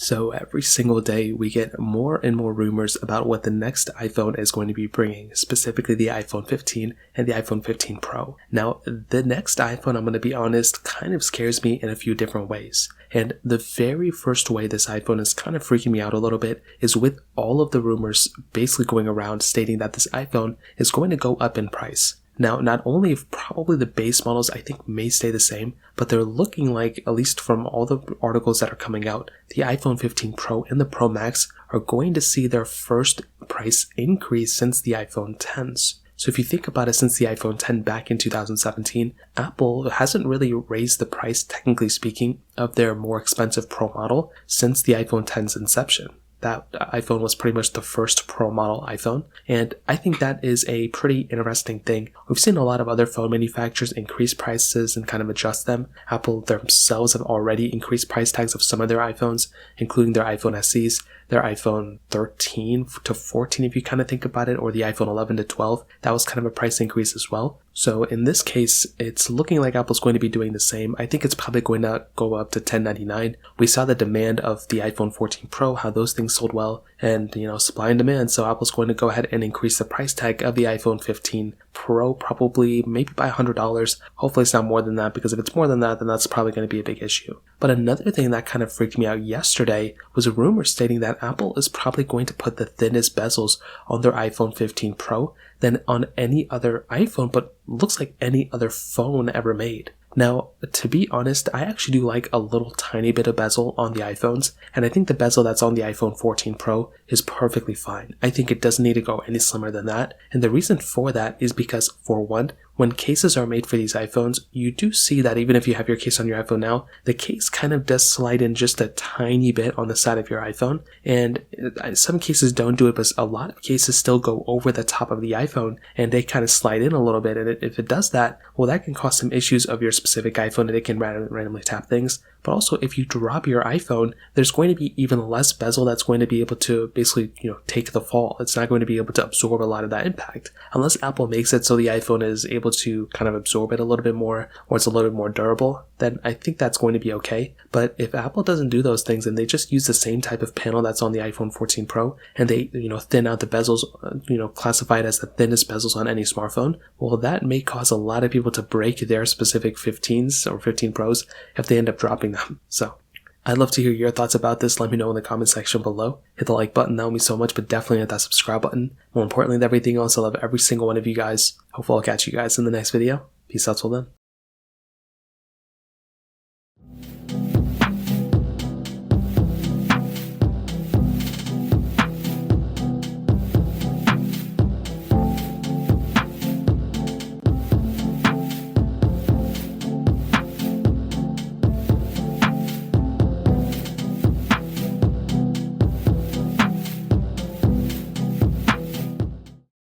So every single day we get more and more rumors about what the next iPhone is going to be bringing, specifically the iPhone 15 and the iPhone 15 Pro. Now, the next iPhone, I'm going to be honest, kind of scares me in a few different ways. And the very first way this iPhone is kind of freaking me out a little bit is with all of the rumors basically going around stating that this iPhone is going to go up in price. Now, not only probably the base models I think may stay the same, but they're looking like, at least from all the articles that are coming out, the iPhone 15 Pro and the Pro Max are going to see their first price increase since the iPhone 10s. So if you think about it, since the iPhone 10 back in 2017, Apple hasn't really raised the price, technically speaking, of their more expensive Pro model since the iPhone 10's inception. That iPhone was pretty much the first Pro model iPhone, and I think that is a pretty interesting thing. We've seen a lot of other phone manufacturers increase prices and kind of adjust them. Apple themselves have already increased price tags of some of their iPhones, including their iPhone SEs, their iPhone 13 to 14 if you kind of think about it, or the iPhone 11 to 12. That was kind of a price increase as well. So in this case, it's looking like Apple's going to be doing the same. I think it's probably going to go up to $1099. We saw the demand of the iPhone 14 Pro, how those things sold well, and supply and demand. So Apple's going to go ahead and increase the price tag of the iPhone 15 Pro, probably maybe by $100. Hopefully it's not more than that, because if it's more than that, then that's probably going to be a big issue. But another thing that kind of freaked me out yesterday was a rumor stating that Apple is probably going to put the thinnest bezels on their iPhone 15 Pro than on any other iPhone, but looks like any other phone ever made. Now, to be honest, I actually do like a little tiny bit of bezel on the iPhones, and I think the bezel that's on the iPhone 14 Pro is perfectly fine. I think it doesn't need to go any slimmer than that, and the reason for that is because, for one, when cases are made for these iPhones, you do see that even if you have your case on your iPhone now, the case kind of does slide in just a tiny bit on the side of your iPhone, and some cases don't do it, but a lot of cases still go over the top of the iPhone, and they kind of slide in a little bit, and if it does that, well, that can cause some issues of your specific iPhone, and it can randomly tap things. But also, if you drop your iPhone, there's going to be even less bezel that's going to be able to basically, take the fall. It's not going to be able to absorb a lot of that impact. Unless Apple makes it so the iPhone is able to kind of absorb it a little bit more, or it's a little bit more durable, then I think that's going to be okay. But if Apple doesn't do those things and they just use the same type of panel that's on the iPhone 14 Pro, and they, thin out the bezels, classified as the thinnest bezels on any smartphone, well, that may cause a lot of people to break their specific 15s or 15 Pros if they end up dropping them. So I'd love to hear your thoughts about this. Let me know in the comment section below. Hit the like button, that would mean so much, but definitely hit that subscribe button. More importantly than everything else, I love every single one of you guys. Hopefully I'll catch you guys in the next video. Peace out till then.